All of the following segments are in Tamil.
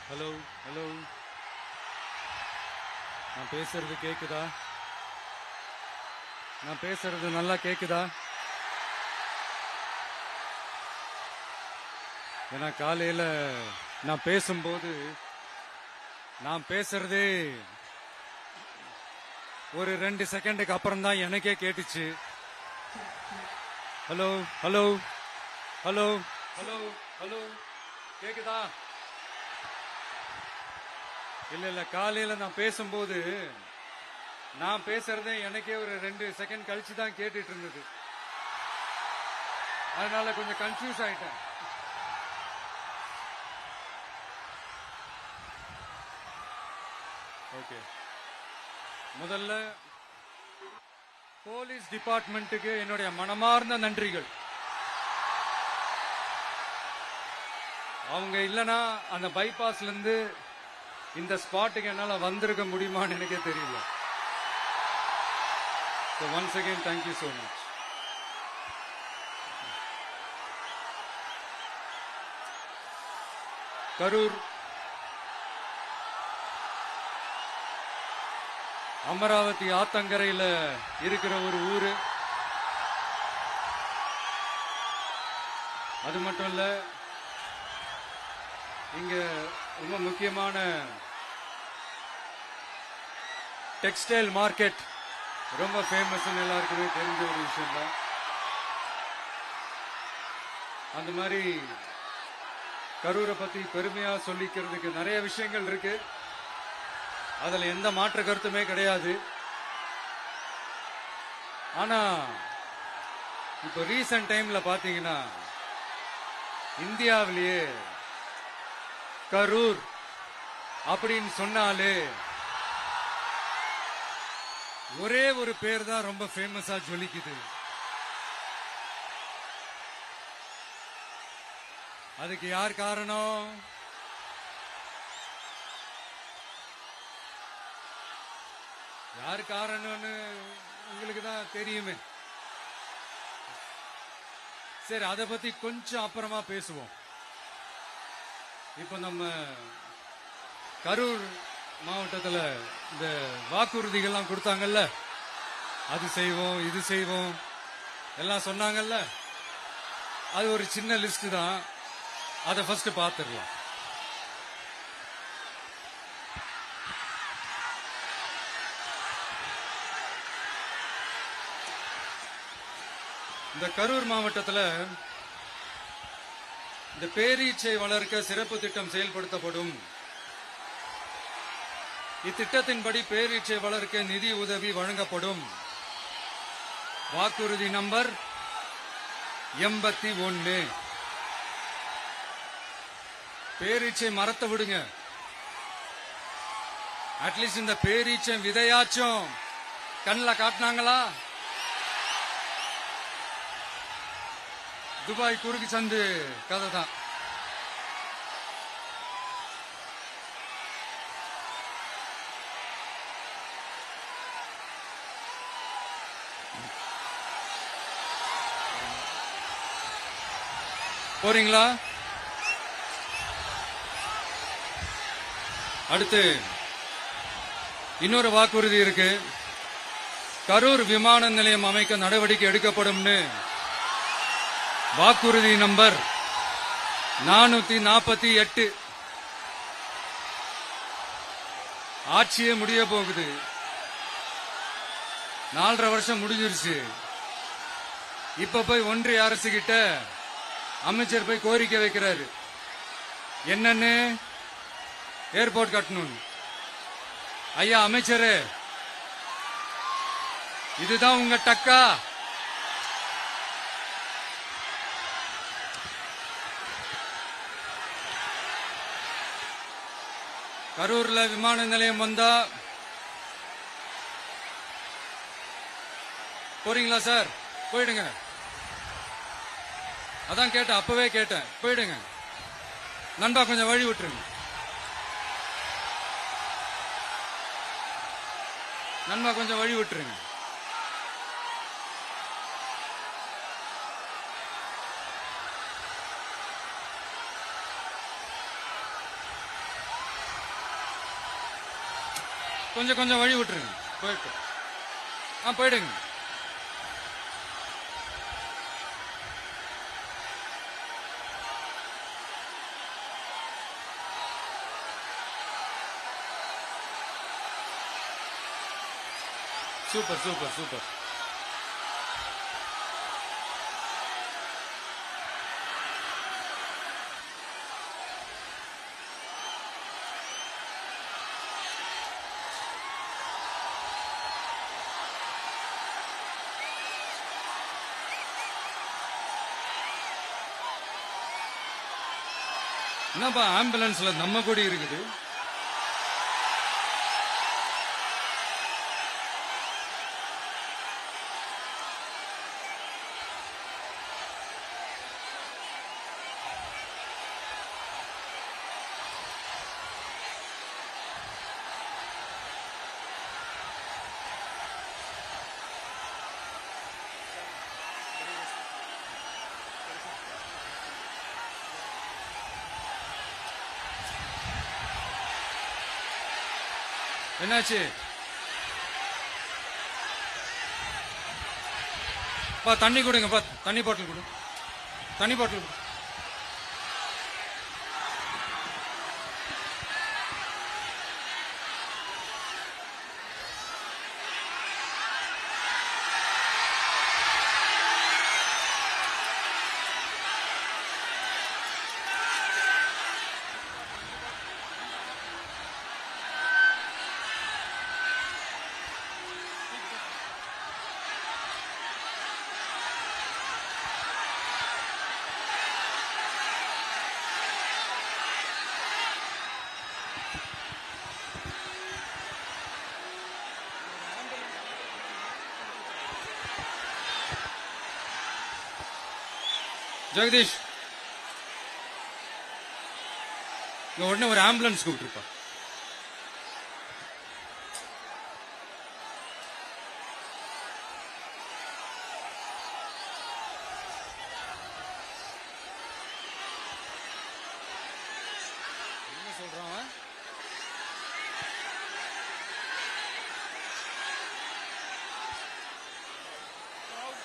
ஹலோ ஹலோ, நான் பேசுறது கேக்குதா? நான் பேசுறது நல்லா கேக்குதா? ஏன்னா காலையில நான் பேசும்போது நான் பேசுறதே ஒரு 2 செகண்டுக்கு அப்புறம் தான் எனக்கே கேட்டுச்சு. Hello hello hello hello hello, கேக்குதா? இல்ல காலையில நான் பேசும்போது நான் பேசுறதே எனக்கே ஒரு 2 செகண்ட் கழிச்சு தான் கேட்டுட்டு இருந்தது. அதனால கொஞ்சம் கன்ஃபியூஸ் ஆயிட்டேன். ஓகே, முதல்ல போலீஸ் டிபார்ட்மெண்ட்டுக்கு என்னுடைய மனமார்ந்த நன்றிகள். அவங்க இல்லனா அந்த பைபாஸ்ல இருந்து இந்த ஸ்பாட்டுக்கு என்னால வந்திருக்க முடியுமான்னு எனக்கே தெரியல. So once again, thank you so much. Karur Amaravathi ஆத்தங்கரையில இருக்கிற ஒரு ஊரு. அது மட்டும் இல்ல, இங்க ரொம்ப முக்கியமான டெக்ஸ்டைல் மார்க்கெட் ரொம்ப ஃபேமஸ், எல்லாருக்குமே தெரிஞ்ச ஒரு விஷயம் தான். அந்த மாதிரி கரூரை பத்தி பெருமையா சொல்லிக்கிறதுக்கு நிறைய விஷயங்கள் இருக்கு. அதுல எந்த மாற்று கருத்துமே கிடையாது. ஆனா இப்ப ரீசன்ட் டைம்ல பாத்தீங்கன்னா இந்தியாவிலேயே கரூர் அப்படின்னு சொன்னாலே ஒரே ஒரு பேர் தான் ரொம்ப ஃபேமஸா ஜொலிக்குது. அதுக்கு யார் காரணம்? யார் காரணம்னு உங்களுக்கு தான் தெரியுமே. சரி, அதை பத்தி கொஞ்சம் அப்புறமா பேசுவோம். இப்ப நம்ம கரூர் மாவட்டத்தில் இந்த வாக்குறுதிகள்லாம் கொடுத்தாங்கல்ல, அது செய்வோம் இது செய்வோம் எல்லாம் சொன்னாங்கல்ல, அது ஒரு சின்ன லிஸ்ட் தான். அதை ஃபர்ஸ்ட் பார்த்துடலாம். இந்த கரூர் மாவட்டத்தில் இந்த பேரீச்சை வளர்க்க சிறப்பு திட்டம் செயல்படுத்தப்படும். இத்திட்டத்தின்படி பேரீச்சை வளர்க்க நிதி உதவி வழங்கப்படும். வாக்குறுதி நம்பர் 81. பேரீச்சை மரத்தை விடுங்க, அட்லீஸ்ட் இந்த பேரீச்சை விதையாச்சும் கண்ணில் காட்டினாங்களா? துபாய் குறுக்கு சந்து கதை தான். போறீங்களா? அடுத்து இன்னொரு வாக்குறுதி இருக்கு. கரூர் விமான நிலையம் அமைக்க நடவடிக்கை எடுக்கப்படும்னு வாக்குறுதி நம்பர் 448. ஆட்சியே முடிய போகுது. 4.5 வருஷம் முடிஞ்சிருச்சு. இப்ப போய் ஒன்றிய அரசு கிட்ட அமைச்சர் போய் கோரிக்கை வைக்கிறாரு. என்னன்னு? ஏர்போர்ட் கட்டணும். ஐயா அமைச்சரே, இதுதான் உங்க டக்கா? கரூர்ல விமான நிலையம் வந்தா போறீங்களா சார்? போயிடுங்க. அதான் கேட்டேன், அப்பவே கேட்டேன், போயிடுங்க. நண்பா கொஞ்சம் வழி விட்டுருங்க. நண்பா கொஞ்சம் வழி விட்டுருங்க. கொஞ்சம் கொஞ்சம் வழி விட்டுருங்க. போயிட்டு போயிடுங்க. Super super super. என்னப்பா ஆம்புலன்ஸ்ல நம்ம கொடி இருக்குது? என்னாச்சு? தண்ணி கொடுங்க. தண்ணி பாட்டில் கொடு. தண்ணி பாட்டில் கொடு. ஜெகதீஷ், உடனே ஒரு ஆம்புலன்ஸ் கூப்பிட்டுருப்பா. என்ன சொல்றான்?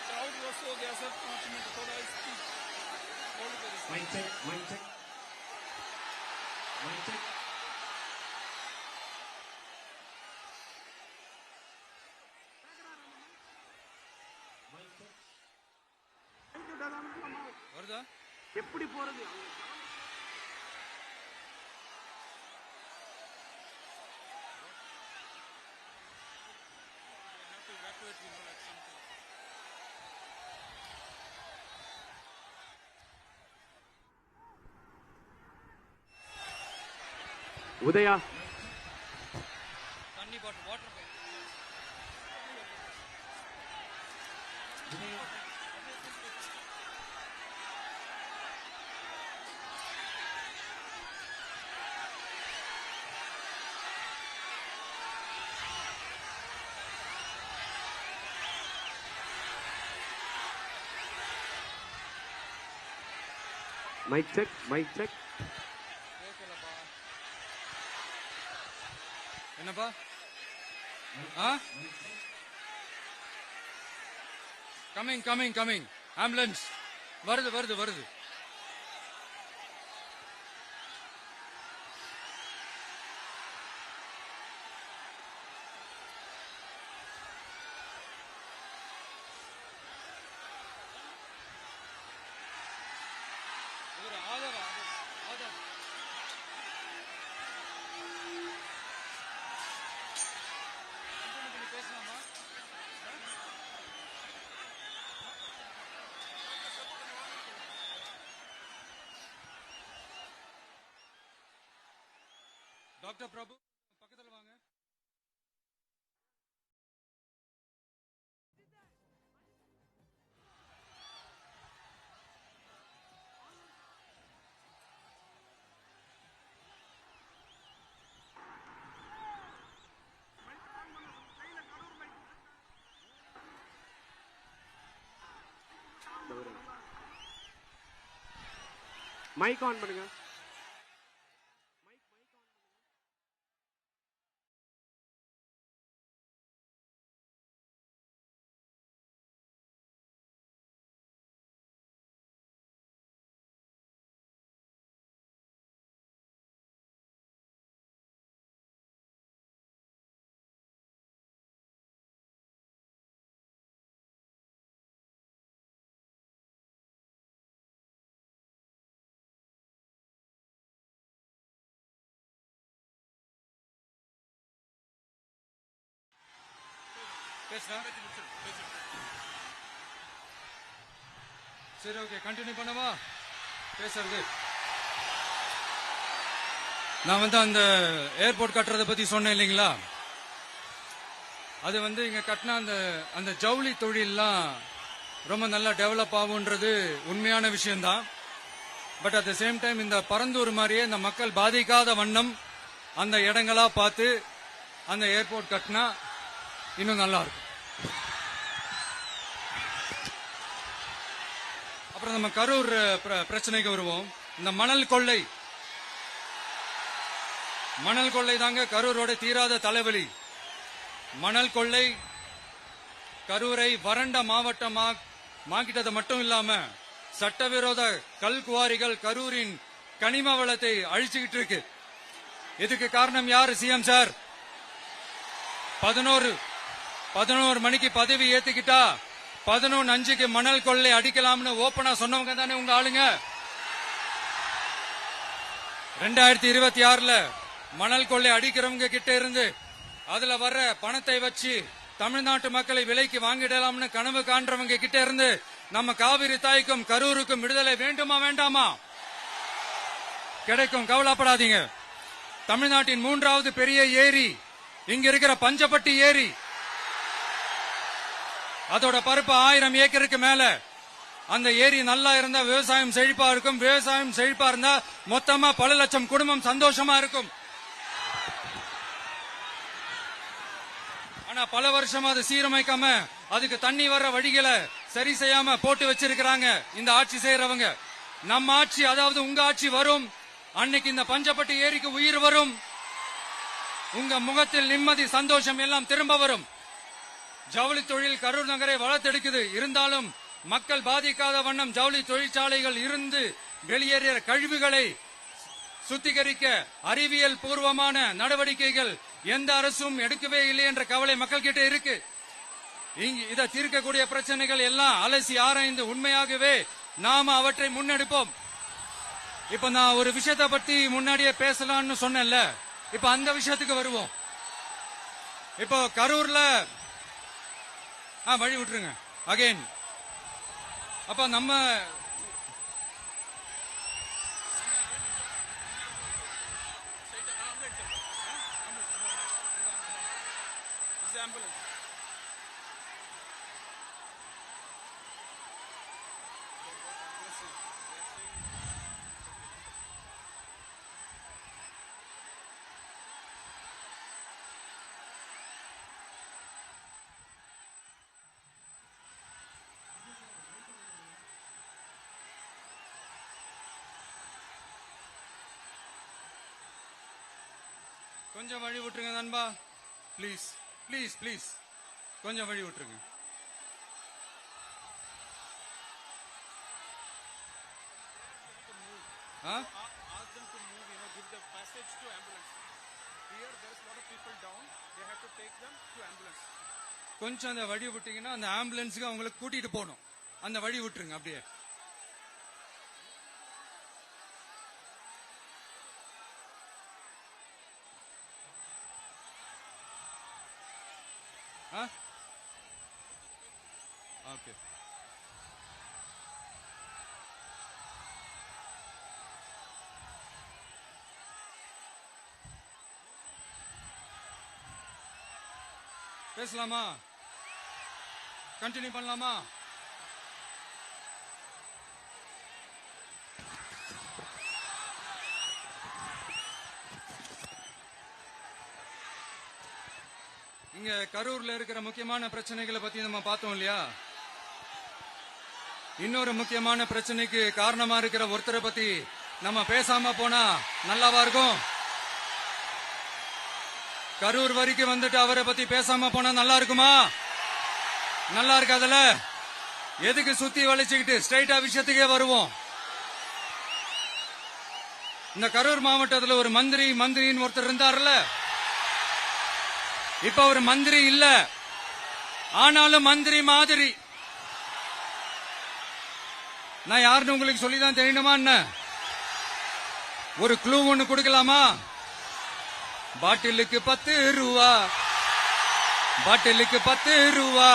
क्राउड वॉश हो गया सर, 5 मिनट थोड़ा स्पीच होल्ड करिए। Mic check mic check mic check. வருதா? எப்படி போறது? உதயா, தண்ணி bottle, water pipe. Mic check mic check. என்னப்பா? Coming coming coming. ஆம்புலன்ஸ் வருது வருது வருது. டாக்டர் பிரபு, பக்கத்துல வாங்க. மைக் ஆன் பண்ணுங்க. பேசுனா சரி, ஓகே, கண்டினியூ பண்ணவா பேசுறது? நான் அந்த ஏர்போர்ட் கட்டுறதை பத்தி சொன்னேன் இல்லைங்களா? அது இங்க கட்டின அந்த ஜவுளி தொழில்லாம் ரொம்ப நல்லா டெவலப் ஆகுன்றது உண்மையான விஷயம்தான். But at the same time இந்த பரந்தூர் மாதிரியே இந்த மக்கள் பாதிக்காத வண்ணம் அந்த இடங்களா பார்த்து அந்த ஏர்போர்ட் கட்டினா இன்னும் நல்லா இருக்கும். அப்புறம் நம்ம கரூர் பிரச்சனைக்கு வருவோம். இந்த மணல் கொள்ளை தாங்க கரூரோட தீராத தலைவலி. மணல் கொள்ளை கரூரை வறண்ட மாவட்டமாக்கிட்டது மட்டும் இல்லாம சட்டவிரோத கல் குவாரிகள் கரூரின் கனிம வளத்தை அழிச்சுக்கிட்டு இருக்கு. இதுக்கு காரணம் யாரு? சிஎம் சார் 11 மணிக்கு பதவி ஏத்துக்கிட்டா 11:05 மணல் கொள்ளை அடிக்கலாம்னு ஓபனா சொன்னவங்க தானே உங்க ஆளுங்க. 2026 மணல் கொள்ளை அடிக்கிறவங்க கிட்ட இருந்து அதுல வர்ற பணத்தை வச்சு தமிழ்நாட்டு மக்களை விலைக்கு வாங்கிடலாம்னு கனவு காண்றவங்க கிட்ட இருந்து நம்ம காவிரி தாய்க்கும் கரூருக்கும் விடுதலை வேண்டுமா வேண்டாமா? கிடைக்கும், கவலைப்படாதீங்க. தமிழ்நாட்டின் 3வது பெரிய ஏரி இங்க இருக்கிற பஞ்சப்பட்டி ஏரி. அதோட பரப்பு 1000 ஏக்கருக்கு மேல. அந்த ஏரி நல்லா இருந்தா விவசாயம் செழிப்பா இருக்கும். விவசாயம் செழிப்பா இருந்தா மொத்தமா பல லட்சம் குடும்பம் சந்தோஷமா இருக்கும். ஆனா பல வருஷமா அது சீரமைக்காம அதுக்கு தண்ணி வர்ற வழிகளை சரி செய்யாம போட்டு வச்சிருக்கிறாங்க இந்த ஆட்சி செய்யறவங்க. நம்ம ஆட்சி, அதாவது உங்க ஆட்சி வரும் அன்னைக்கு இந்த பஞ்சப்பட்டி ஏரிக்கு உயிர் வரும். உங்க முகத்தில் நிம்மதி, சந்தோஷம் எல்லாம் திரும்ப வரும். ஜவுளி தொழில் கரூர் நகரை வளர்த்தெடுக்குது. இருந்தாலும் மக்கள் பாதிக்காத வண்ணம் ஜவுளி தொழிற்சாலைகள் இருந்து வெளியேறிய கழிவுகளை சுத்திகரிக்க அறிவியல் பூர்வமான நடவடிக்கைகள் எந்த அரசும் எடுக்கவே இல்லை என்ற கவலை மக்கள் கிட்ட இருக்கு. இதை தீர்க்கக்கூடிய பிரச்சனைகள் எல்லாம் அலசி ஆராய்ந்து உண்மையாகவே நாம அவற்றை முன்னெடுப்போம். இப்ப நான் ஒரு விஷயத்தை பத்தி முன்னாடியே பேசலாம்னு சொன்னேன்ல, இப்ப அந்த விஷயத்துக்கு வருவோம். இப்போ கரூர்ல வழி விட்டுருங்க அகைன். அப்ப நம்ம கொஞ்சம் வழி விட்டுருங்க நண்பா, ப்ளீஸ் ப்ளீஸ் ப்ளீஸ், கொஞ்சம் வழி விட்டுருங்க. Ask them to move, give the passage to ambulance. Here there is a lot of people down. They have to take them to ambulance. கொஞ்சம் அந்த வழி விட்டீங்கன்னா அந்த ஆம்புலன்ஸுக்கு அவங்களுக்கு கூட்டிட்டு போகணும். அந்த வழி விட்டுருங்க அப்படியே. ஓகே. பேசலாமா? கண்டினியூ பண்ணலாமா? இங்க கரூர்ல இருக்கிற முக்கியமான பிரச்சனைகளை பத்தி நம்ம பார்த்தோம் இல்லையா? இன்னொரு முக்கியமான பிரச்சனைக்கு காரணமா இருக்கிற ஒருத்தரை பத்தி நம்ம பேசாம போனா நல்லாவா இருக்கும்? கரூர் வரைக்கும் வந்துட்டு அவரை பத்தி பேசாம போனா நல்லா இருக்குமா? நல்லா இருக்காதுல? எதுக்கு சுத்தி வளைச்சுக்கிட்டு ஸ்ட்ரைட்டா விஷயத்துக்கே வருவோம். இந்த கரூர் மாவட்டத்தில் ஒரு மந்திரின்னு ஒருத்தர் இருந்தார்ல, இப்ப ஒரு மந்திரி இல்ல, ஆனாலும் மந்திரி மாதிரி. நான் யாருன்னு உங்களுக்கு சொல்லிதான் தெரியணுமா என்ன? ஒரு க்ளூ ஒண்ணு கொடுக்கலாமா? பாட்டிலுக்கு 10 ரூபா, பாட்டிலுக்கு 10 ரூபா,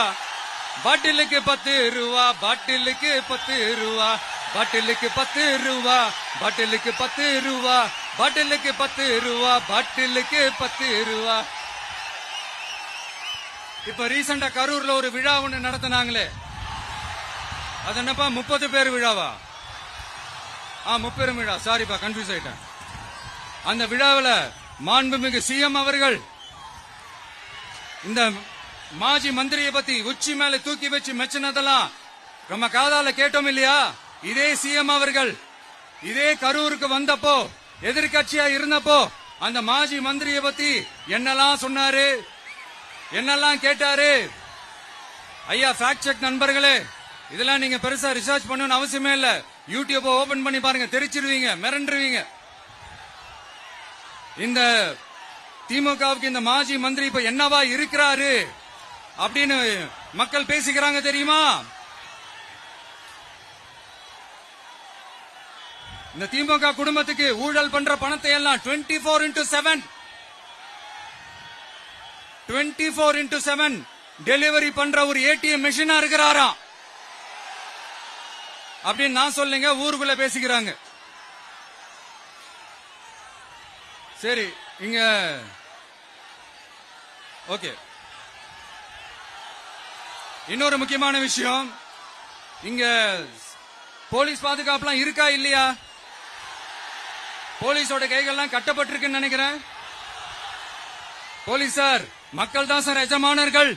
பாட்டிலுக்கு 10 ரூபா, பாட்டிலுக்கு 10 ரூபா, பாட்டிலுக்கு 10 ரூபா, பாட்டிலுக்கு 10 ரூபா, பாட்டிலுக்கு 10 ரூபா, பாட்டிலுக்கு 10 ரூபா. இப்ப ரீசெண்டா கரூர்ல ஒரு விழா ஒண்ணு நடத்தினாங்களே, அது என்னப்பா 30 பேர் விழாவா? 30 விழா, சாரிப்பா கன்ஃபியூஸ் ஆயிட்டேன். அந்த விழாவில் மாண்புமிகு சிஎம் அவர்கள் இந்த மாஜி மந்திரியை பத்தி உச்சி மேல தூக்கி வச்சு மெச்சினதெல்லாம் நம்ம காதால கேட்டோம் இல்லையா? இதே சிஎம் அவர்கள் இதே கரூருக்கு வந்தப்போ, எதிர்கட்சியா இருந்தப்போ, அந்த மாஜி மந்திரியை பத்தி என்னெல்லாம் சொன்னாரு, என்னெல்லாம் கேட்டாரு. ஐயா ஃபேக்ட் செக் நண்பர்களே, இதெல்லாம் நீங்க பெருசா ரிசர்ச் பண்ணணும்னு அவசியமே இல்ல. யூடியூப் ஓபன் பண்ணி பாருங்க, தெரிச்சிருவீங்க, மிரண்டுருவீங்க. இந்த திமுகவுக்கு இந்த மாஜி மந்திரி இப்ப என்னவா இருக்கிறாரு அப்படின்னு மக்கள் பேசிக்கிறாங்க தெரியுமா? இந்த திமுக குடும்பத்துக்கு ஊழல் பண்ற பணத்தை எல்லாம் 24x7 டெலிவரி பண்ற ஒரு ஏடிஎம் மெஷினா இருக்கிறாராம் அப்படின்னு நான் சொல்லுங்க, ஊருக்குள்ள பேசிக்கிறாங்க. சரி, இங்க ஓகே. இன்னொரு முக்கியமான விஷயம், இங்க போலீஸ் பாதுகாப்புலாம் இருக்கா இல்லையா? போலீஸோட கைகள்லாம் கட்டப்பட்டிருக்குன்னு நினைக்கிறேன். போலீசார் மக்கள் தான் சார் எஜமானர்கள்.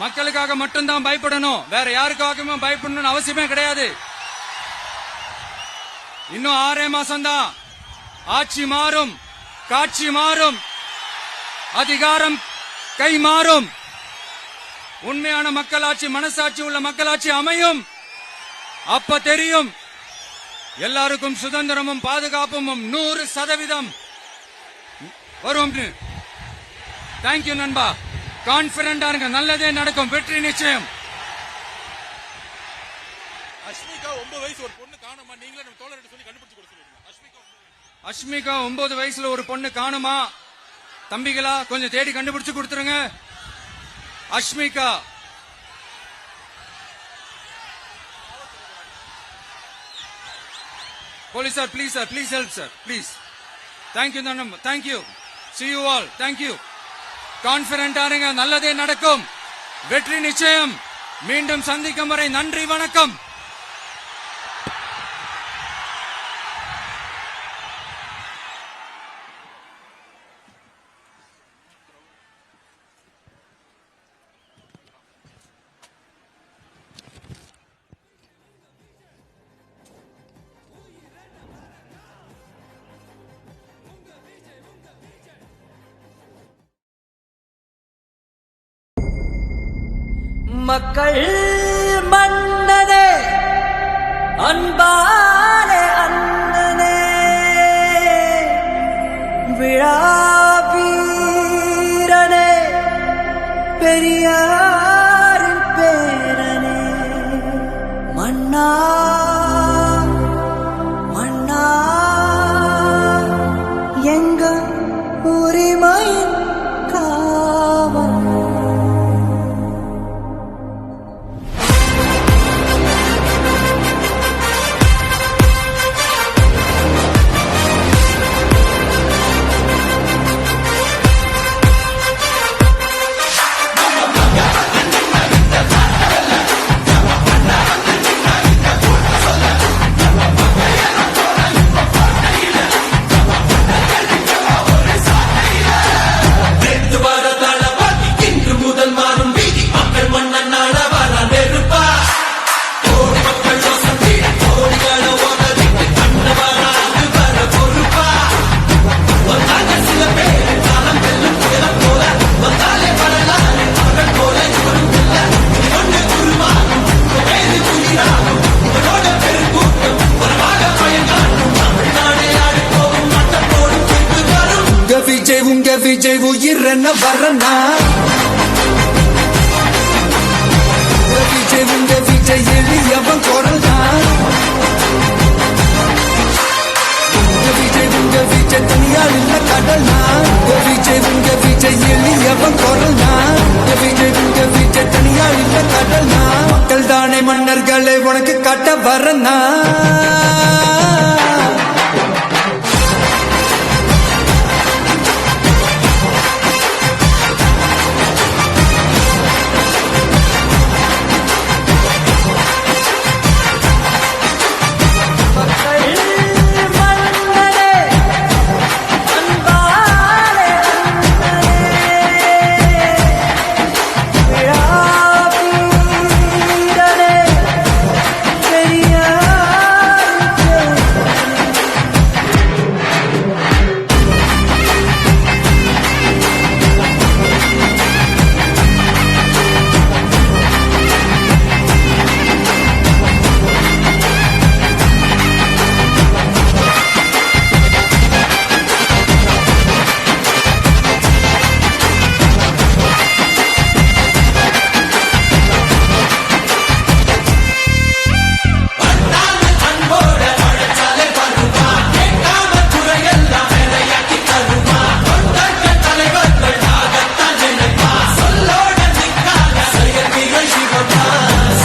மக்களுக்காக மட்டும்தான் பயப்படணும், வேற யாருக்காகவும் பயப்படணும்னு அவசியமே கிடையாது. இன்னும் 6 மாசம்தான். ஆட்சி மாறும், காட்சி மாறும், அதிகாரம் கை மாறும். உண்மையான மக்களாட்சி, மனசாட்சி உள்ள மக்களாட்சி அமையும். அப்ப தெரியும் எல்லாருக்கும் சுதந்திரமும் பாதுகாப்பும் 100% வரும். தேங்க்யூ நண்பா, கான்பிடண்டா இருங்க, நல்லதே நடக்கும், வெற்றி நிச்சயம். அஷ்மிகா 9 வயசு ஒரு பொண்ணு காணுமா, நீங்களே நம்ம தோழர்கிட்ட சொல்லி கண்டுபிடிச்சு கொடுக்க சொல்லுங்க. அஷ்மிகா 9 வயசுல ஒரு பொண்ணு காணுமா? தம்பிகளா கொஞ்சம் தேடி கண்டுபிடிச்சு கொடுத்துருங்க. Ashmika police sir, please sir, please help sir, please. Thank you thank you, see you all, thank you. கான்பிடண்டா இருங்க, நல்லதே நடக்கும், வெற்றி நிச்சயம். மீண்டும் சந்திக்கும் வரை நன்றி, வணக்கம். மக்கள் மன்னனே, அன்பாலே அண்ணனே, விழாவீரனே, பெரியாரின் பேரனே, மன்னா மன்னா எங்க உரிமையின் காவல். உங்க விஜய் உயிரன வரனா, உங்க விஜய் எளியவன் குரல்தான். உங்க விஜய் தனியால் இல்ல கடல்னா, உங்க விஜய் எளியவன் குரல்தான். உனக்கு காட்ட வரனா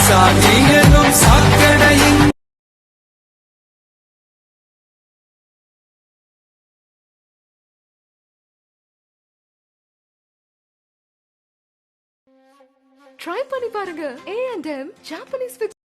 சாதியனும் சாக்கடையின் ட்ரை பண்ணி பாருங்க A&M ஜாப்பனீஸ்